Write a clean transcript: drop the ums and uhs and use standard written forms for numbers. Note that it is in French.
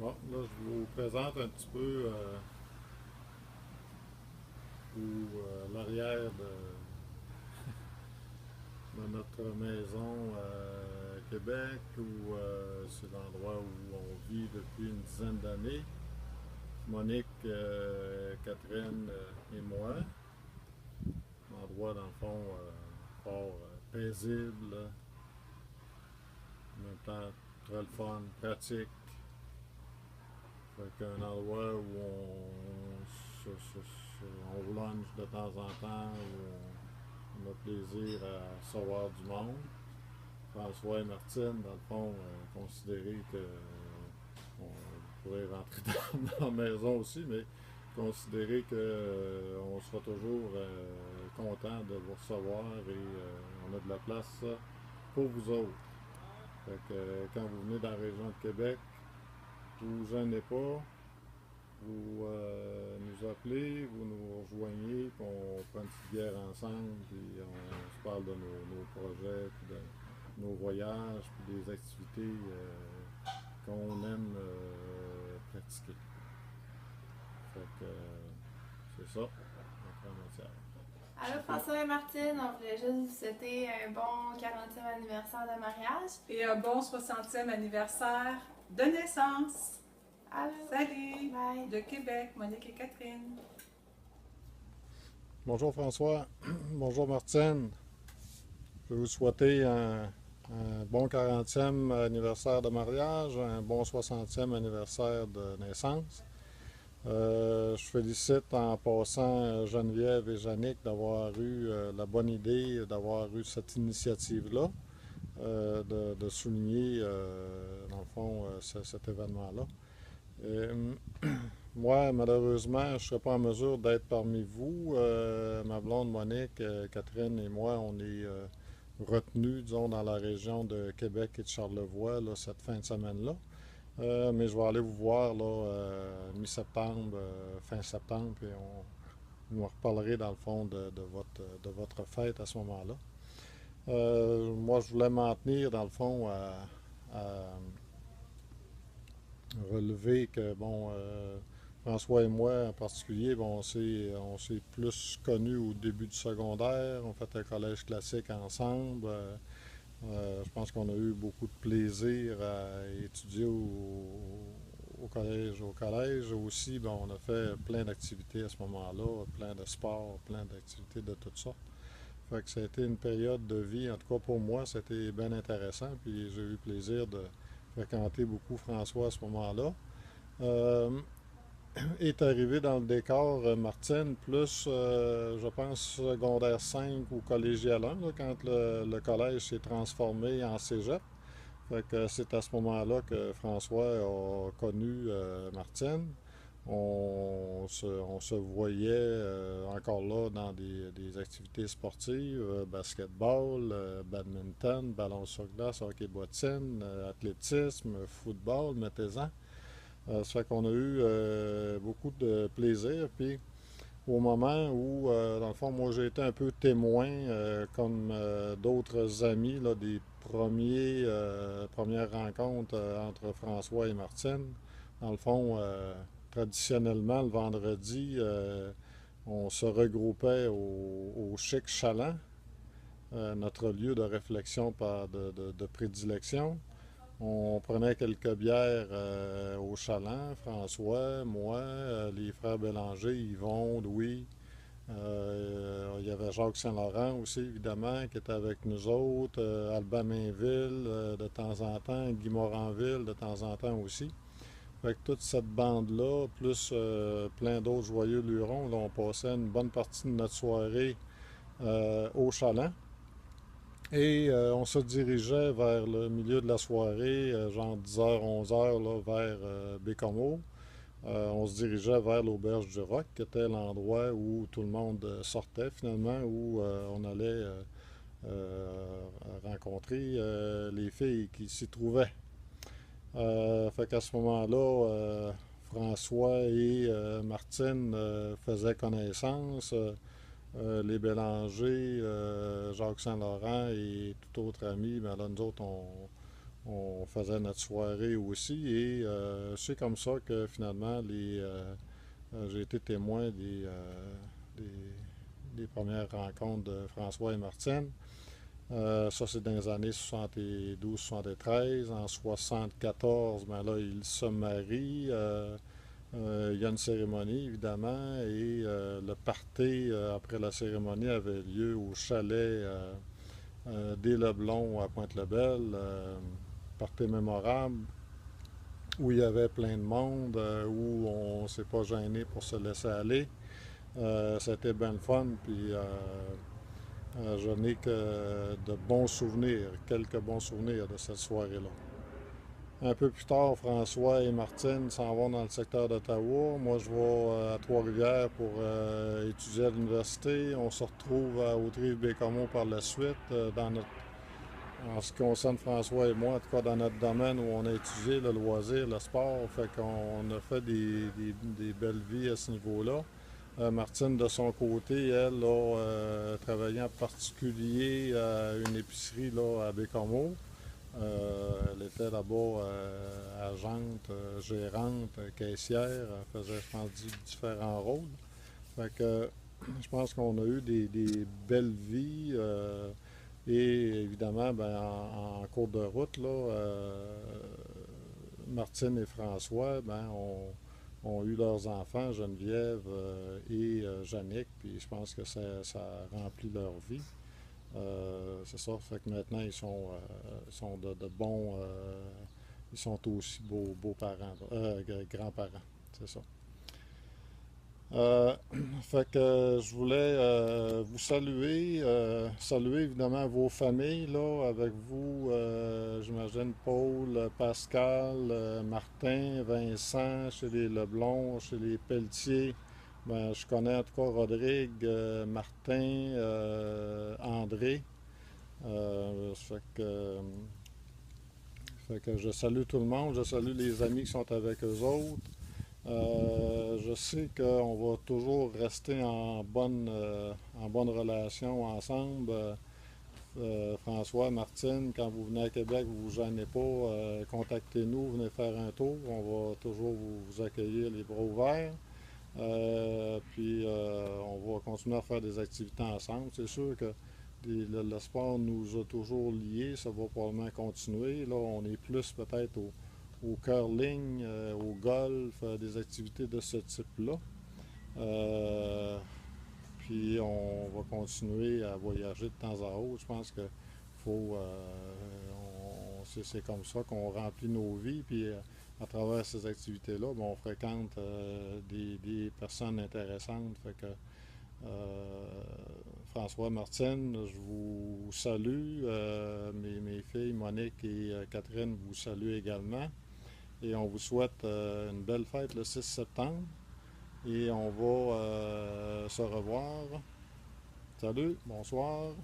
Bon, là, je vous présente un petit peu l'arrière de notre maison à Québec, où c'est l'endroit où on vit depuis une dizaine d'années. Monique, Catherine et moi. Un endroit, dans le fond, fort paisible, en même temps très le fun, pratique. Fait qu'un endroit où on lunch de temps en temps, où on a plaisir à recevoir du monde. François et Martine, dans le fond, considérer que on pourrait rentrer dans la maison aussi, mais considérer que on sera toujours content de vous recevoir et on a de la place pour vous autres. Fait que quand vous venez dans la région de Québec, vous gênez pas, vous nous appelez, vous nous rejoignez, puis on prend une petite bière ensemble, puis on se parle de nos projets, puis de nos voyages, puis des activités qu'on aime pratiquer. Fait que c'est ça, notre matière. Allô François et Martine, on voulait juste vous souhaiter un bon 40e anniversaire de mariage. Et un bon 60e anniversaire de naissance. Allô? Salut! Bye. De Québec, Monique et Catherine. Bonjour François, bonjour Martine. Je vais vous souhaiter un bon 40e anniversaire de mariage, un bon 60e anniversaire de naissance. Je félicite en passant Geneviève et Jannick d'avoir eu la bonne idée, d'avoir eu cette initiative-là, de souligner, dans le fond, cet événement-là. Moi, malheureusement, je ne serai pas en mesure d'être parmi vous. Ma blonde Monique, Catherine et moi, on est retenus, disons, dans la région de Québec et de Charlevoix là, cette fin de semaine-là. Mais je vais aller vous voir là, mi-septembre, fin septembre, et vous me reparlerez dans le fond de votre fête à ce moment-là. Moi, je voulais m'en tenir dans le fond à relever que, bon, François et moi en particulier, bon, on s'est plus connus au début du secondaire, on fait un collège classique ensemble. Je pense qu'on a eu beaucoup de plaisir à étudier au collège. Au collège aussi, ben, on a fait plein d'activités à ce moment-là, plein de sports, plein d'activités de toutes sortes. Fait que ça a été une période de vie, en tout cas pour moi, c'était bien intéressant. Puis j'ai eu plaisir de fréquenter beaucoup François à ce moment-là. Euh, est arrivé dans le décor Martine, plus, je pense, secondaire 5 ou collégial 1, là, quand le collège s'est transformé en cégep. Fait que c'est à ce moment-là que François a connu Martine. On se voyait encore là dans des activités sportives, basketball, badminton, ballon sur glace, hockey bottine, athlétisme, football, mettez-en. Ça fait qu'on a eu beaucoup de plaisir. Puis au moment où, dans le fond, moi j'ai été un peu témoin, comme d'autres amis, là, des premières rencontres entre François et Martine. Dans le fond, traditionnellement, le vendredi, on se regroupait au Chic Chaland, notre lieu de réflexion de prédilection. On prenait quelques bières au Chaland, François, moi, les frères Bélanger, Yvon, Louis. Il y avait Jacques Saint-Laurent aussi, évidemment, qui était avec nous autres. Alban Mainville, de temps en temps. Guy Moranville, de temps en temps aussi. Fait que toute cette bande-là, plus plein d'autres joyeux lurons, là, on passait une bonne partie de notre soirée au Chaland. Et on se dirigeait vers le milieu de la soirée, genre 10h, 11h, là, vers Bécomo. On se dirigeait vers l'Auberge du Roc, qui était l'endroit où tout le monde sortait finalement, où on allait rencontrer les filles qui s'y trouvaient. Fait qu'à ce moment-là, François et Martine faisaient connaissance. Les Bélanger, Jacques Saint-Laurent et tout autre ami, ben là, nous autres, on faisait notre soirée aussi. Et c'est comme ça que finalement, j'ai été témoin des premières rencontres de François et Martine. Ça, c'est dans les années 72-73. En 74, ben là, ils se marient. Il y a une cérémonie, évidemment, et le party après la cérémonie avait lieu au chalet des Leblons à Pointe-le-Bel. Party mémorable, où il y avait plein de monde, où on s'est pas gêné pour se laisser aller. C'était bien le fun, puis je n'ai que de bons souvenirs, quelques bons souvenirs de cette soirée-là. Un peu plus tard, François et Martine s'en vont dans le secteur d'Ottawa. Moi, je vais à Trois-Rivières pour étudier à l'université. On se retrouve à Autrive-Bécomo par la suite. En ce qui concerne François et moi, en tout cas dans notre domaine où on a étudié le loisir, le sport, fait qu'on a fait des belles vies à ce niveau-là. Martine, de son côté, elle a travaillé en particulier à une épicerie là, à Bécomo. Elle était là-bas agente, gérante, caissière. Elle faisait, je pense, différents rôles. Fait que je pense qu'on a eu des belles vies. Et évidemment, ben, en cours de route, là, Martine et François ben, ont eu leurs enfants, Geneviève et Jannick, puis je pense que ça a rempli leur vie. C'est ça, fait que maintenant ils sont de bons, ils sont aussi beaux parents, grands-parents, c'est ça. Euh, Fait que je voulais vous saluer évidemment vos familles, là, avec vous, j'imagine Paul, Pascal, Martin, Vincent, chez les Leblons, chez les Pelletier. Ben, je connais en tout cas Rodrigue, Martin, André. Fait que je salue tout le monde, je salue les amis qui sont avec eux autres. Je sais qu'on va toujours rester en bonne relation ensemble. François, Martine, quand vous venez à Québec, vous ne vous gênez pas, contactez-nous, venez faire un tour. On va toujours vous accueillir les bras ouverts. Puis on va continuer à faire des activités ensemble. C'est sûr que le sport nous a toujours liés, ça va probablement continuer. Là, on est plus peut-être au curling, au golf, des activités de ce type-là. Euh, Puis on va continuer à voyager de temps à autre. Je pense que faut, c'est comme ça qu'on remplit nos vies. Puis à travers ces activités-là, ben, on fréquente des personnes intéressantes. Fait que François, Martine, je vous salue. Mes filles, Monique et Catherine, vous saluent également. Et on vous souhaite une belle fête le 6 septembre. Et on va se revoir. Salut, bonsoir.